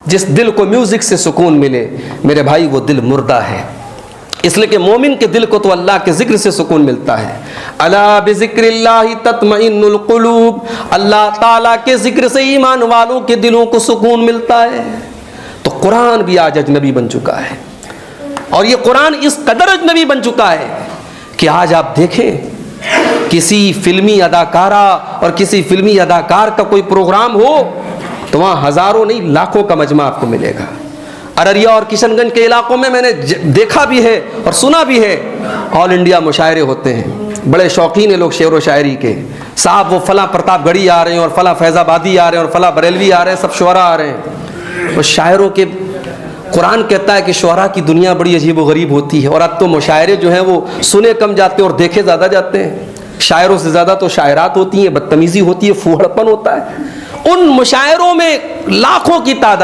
जिस दिल को म्यूजिक से सुकून मिले मेरे भाई वो दिल मुर्दा है। इसलिए कि मोमिन के दिल को तो अल्लाह के जिक्र से सुकून मिलता है। अला बिज़िक्रिल्लाहि तत्मइन्नुल कुलूब, अल्लाह ताला के जिक्र से ईमान वालों के दिलों को सुकून मिलता है। तो कुरान भी आज अजनबी बन चुका है, और ये कुरान इस कदर अजनबी बन चुका है कि आज आप देखें किसी फिल्मी अदाकारा और किसी फिल्मी अदाकार का कोई प्रोग्राम हो तो वहाँ हज़ारों नहीं लाखों का मजमा आपको मिलेगा। अररिया और किशनगंज के इलाकों में मैंने देखा भी है और सुना भी है, ऑल इंडिया मुशायरे होते हैं। बड़े शौकीन है लोग शेर व शायरी के। साहब वो फला प्रतापगढ़ी आ रहे हैं और फला फैज़ाबादी आ रहे हैं और फला बरेलवी आ रहे हैं, सब शुअरा आ रहे हैं। वो शायरों के कुरान कहता है कि शुअरा की दुनिया बड़ी अजीब व गरीब होती है, और अब तो मुशायरे जो हैं वो सुने कम जाते हैं और देखे ज़्यादा जाते हैं। शायरों से ज़्यादा तो शायरात होती हैं, बदतमीज़ी होती है, फूहड़पन होता है। उन मुशायरों में लाखों की तादाद